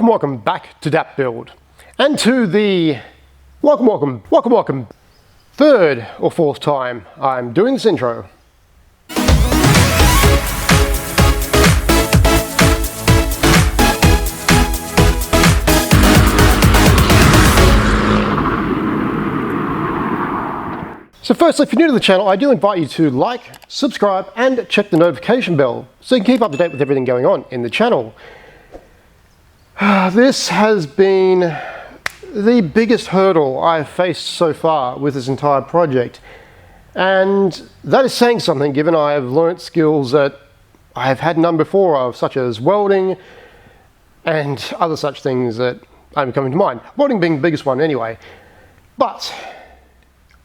Welcome back to that build and to the welcome third or fourth time I'm doing this intro. So firstly, if you're new to the channel, I do invite you to like, subscribe and check the notification bell so you can keep up to date with everything going on in the channel. This has been the biggest hurdle I've faced so far with this entire project, and that is saying something given I have learnt skills that I have had none before of, such as welding and other such things that I'm coming to mind. Welding being the biggest one anyway. But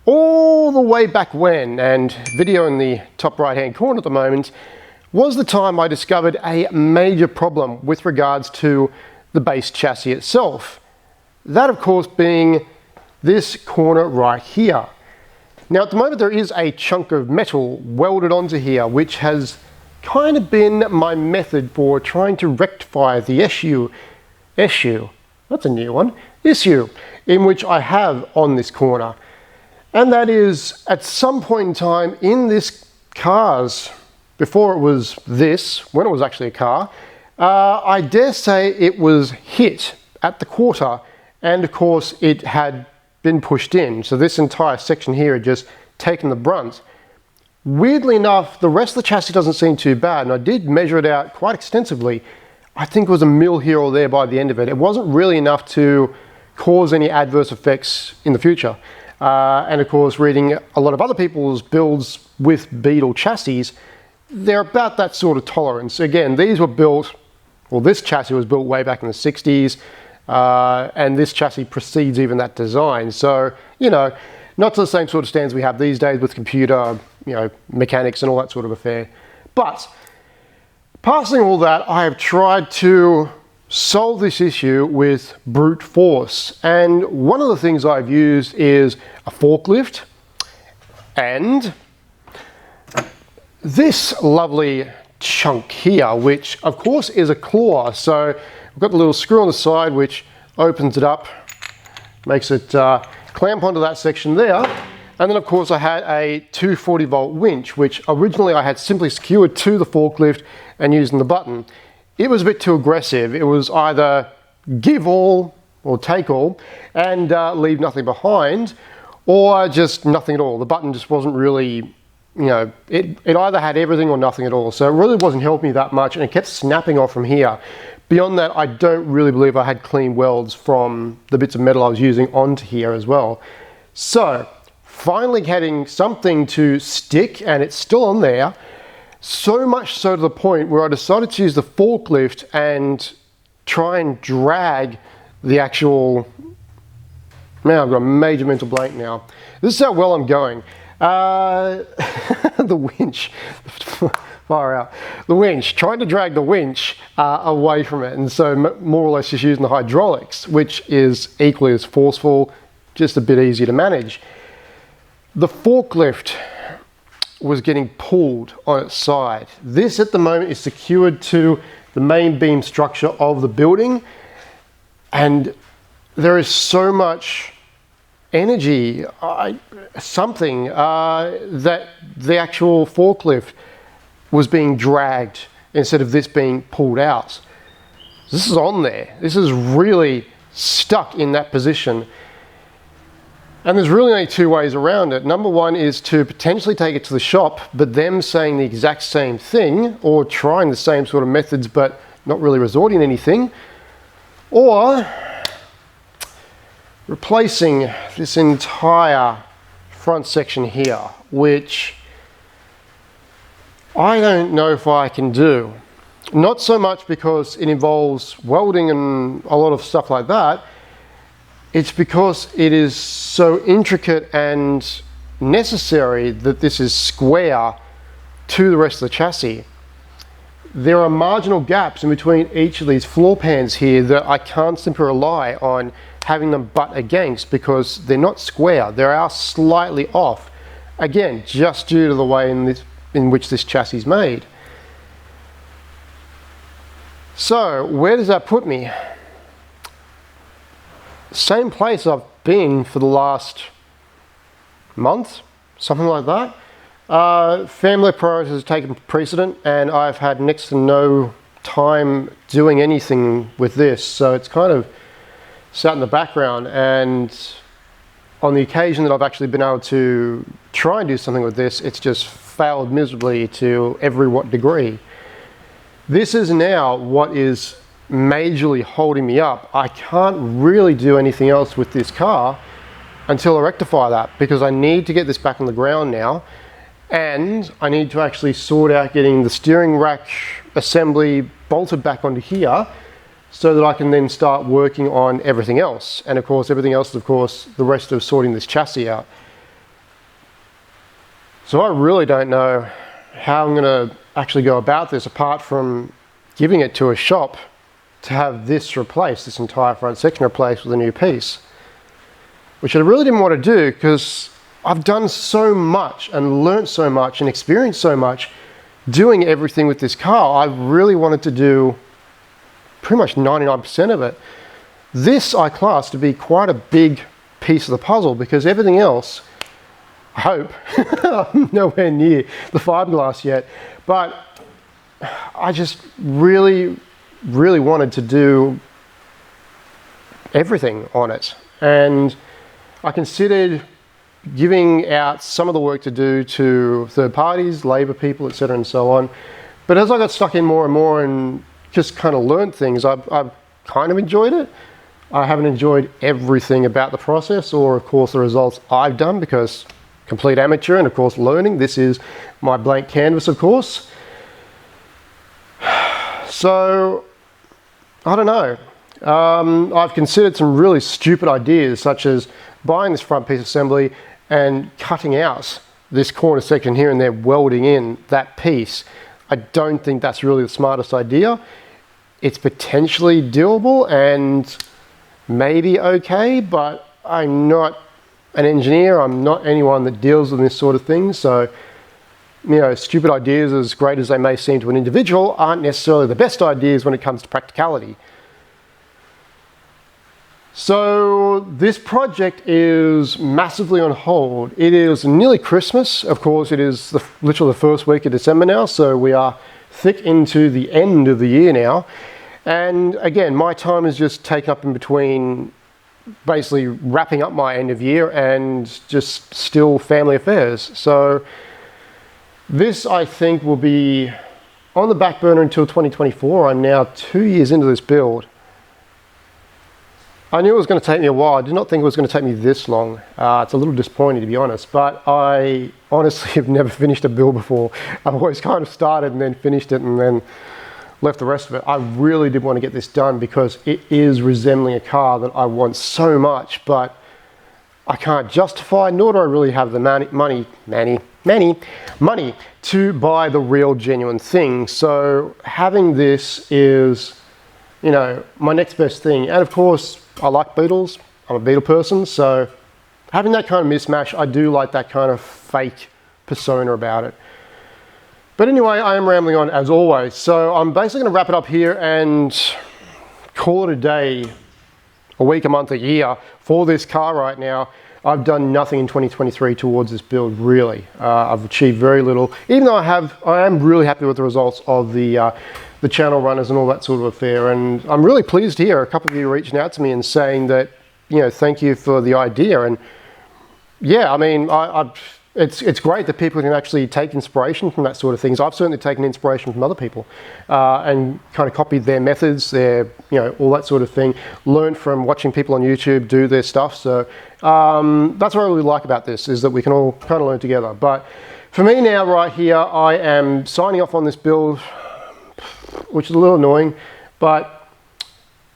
all the way back when, and video in the top right hand corner at the moment, was the time I discovered a major problem with regards to the base chassis itself. That of course being this corner right here. Now at the moment there is a chunk of metal welded onto here, which has kind of been my method for trying to rectify the issue, that's a new one, issue in which I have on this corner. And that is, at some point in time in this car's, before it was this, when it was actually a car, I dare say it was hit at the quarter, and of course it had been pushed in. So this entire section here had just taken the brunt. Weirdly enough, the rest of the chassis doesn't seem too bad, and I did measure it out quite extensively. I think it was a mil here or there by the end of it. It wasn't really enough to cause any adverse effects in the future. And of course, reading a lot of other people's builds with Beetle chassis, they're about that sort of tolerance. Again, these were built, well, this chassis was built way back in the 60s, and this chassis precedes even that design. So, you know, not to the same sort of standards we have these days with computer, you know, mechanics and all that sort of affair. But, passing all that, I have tried to solve this issue with brute force. And one of the things I've used is a forklift and this lovely chunk here, which of course is a claw. So we've got the little screw on the side which opens it up, makes it clamp onto that section there. And then of course I had a 240 volt winch, which originally I had simply secured to the forklift and using the button. It was a bit too aggressive. It was either give all or take all and leave nothing behind, or just nothing at all. The button just wasn't really, you know, it either had everything or nothing at all. So it really wasn't helping me that much, and it kept snapping off from here. Beyond that, I don't really believe I had clean welds from the bits of metal I was using onto here as well. So finally getting something to stick, and it's still on there. So much so to the point where I decided to use the forklift and try and drag the actual, man, I've got a major mental blank now. This is how well I'm going. The winch, far out. The winch, trying to drag the winch away from it, and so more or less just using the hydraulics, which is equally as forceful, just a bit easier to manage. The forklift was getting pulled on its side. This at the moment is secured to the main beam structure of the building, and there is so much energy, that the actual forklift was being dragged instead of this being pulled out. This is on there. This is really stuck in that position. And there's really only two ways around it. Number one is to potentially take it to the shop, but them saying the exact same thing, or trying the same sort of methods but not really resorting to anything, or replacing this entire front section here, which I don't know if I can do. Not so much because it involves welding and a lot of stuff like that. It's because it is so intricate and necessary that this is square to the rest of the chassis. There are marginal gaps in between each of these floor pans here that I can't simply rely on having them butt against, because they're not square. They are slightly off. Again, just due to the way in which this chassis is made. So where does that put me? same place I've been for the last month, something like that. Family priorities has taken precedent, and I've had next to no time doing anything with this, so it's kind of sat in the background. And on the occasion that I've actually been able to try and do something with this, it's just failed miserably to every what degree. This is now what is majorly holding me up. I can't really do anything else with this car until I rectify that, because I need to get this back on the ground now, and I need to actually sort out getting the steering rack assembly bolted back onto here so that I can then start working on everything else. And of course, everything else is of course the rest of sorting this chassis out. So I really don't know how I'm going to actually go about this, apart from giving it to a shop to have this replaced, this entire front section replaced with a new piece, which I really didn't want to do, because I've done so much and learnt so much and experienced so much doing everything with this car. I really wanted to do pretty much 99% of it. This I class to be quite a big piece of the puzzle, because everything else, I hope, I'm nowhere near the fiberglass yet, but I just really wanted to do everything on it. And I considered giving out some of the work to do to third parties, labour people, etc. and so on. But as I got stuck in more and more and just kind of learned things, I've kind of enjoyed it. I haven't enjoyed everything about the process, or of course the results I've done, because complete amateur and of course learning. This is my blank canvas, of course. So I don't know. I've considered some really stupid ideas, such as buying this front piece assembly and cutting out this corner section here and there, welding in that piece. I don't think that's really the smartest idea. It's potentially doable and maybe okay, but I'm not an engineer. I'm not anyone that deals with this sort of thing. So, you know, stupid ideas, as great as they may seem to an individual, aren't necessarily the best ideas when it comes to practicality. So this project is massively on hold. It is nearly Christmas. Of course, it is literally the first week of December now, so we are thick into the end of the year now. And again, my time is just taken up in between basically wrapping up my end of year and just still family affairs. So this, I think, will be on the back burner until 2024. I'm now 2 years into this build. I knew it was going to take me a while. I did not think it was going to take me this long. It's a little disappointing, to be honest, but I honestly have never finished a build before. I've always kind of started and then finished it and then left the rest of it. I really did want to get this done, because it is resembling a car that I want so much, but I can't justify, nor do I really have the money to buy the real genuine thing. So having this is, you know, my next best thing. And of course, I like Beetles. I'm a Beetle person, so having that kind of mismatch, I do like that kind of fake persona about it. But anyway, I am rambling on as always. So I'm basically going to wrap it up here and call it a day, a week, a month, a year for this car right now. I've done nothing in 2023 towards this build, really. I've achieved very little, even though I am really happy with the results of the channel runners and all that sort of affair. And I'm really pleased to hear a couple of you reaching out to me and saying that, you know, thank you for the idea. And yeah, I mean, it's great that people can actually take inspiration from that sort of things. I've certainly taken inspiration from other people and kind of copied their methods, their, you know, all that sort of thing. Learned from watching people on YouTube do their stuff. So that's what I really like about this, is that we can all kind of learn together. But for me now, right here, I am signing off on this build, which is a little annoying, but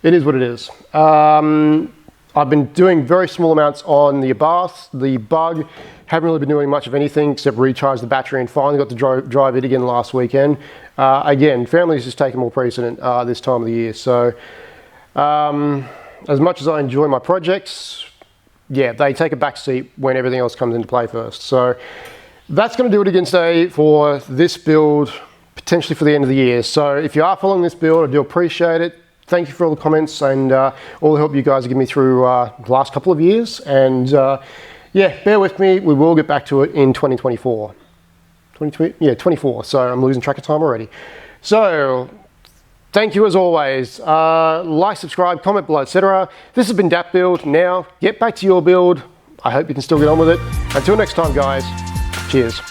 it is what it is. I've been doing very small amounts on the Abarth, the Bug. Haven't really been doing much of anything except recharge the battery, and finally got to drive it again last weekend. Again, family's just taking more precedent this time of the year. So as much as I enjoy my projects, yeah, they take a back seat when everything else comes into play first. So that's going to do it again today for this build, potentially for the end of the year. So if you are following this build, I do appreciate it. thank you for all the comments and all the help you guys have given me through the last couple of years. And yeah, bear with me. We will get back to it in 2024. 24. So I'm losing track of time already. So thank you as always. Like, subscribe, comment below, etc. This has been Dat Build. Now get back to your build. I hope you can still get on with it. Until next time, guys. Cheers.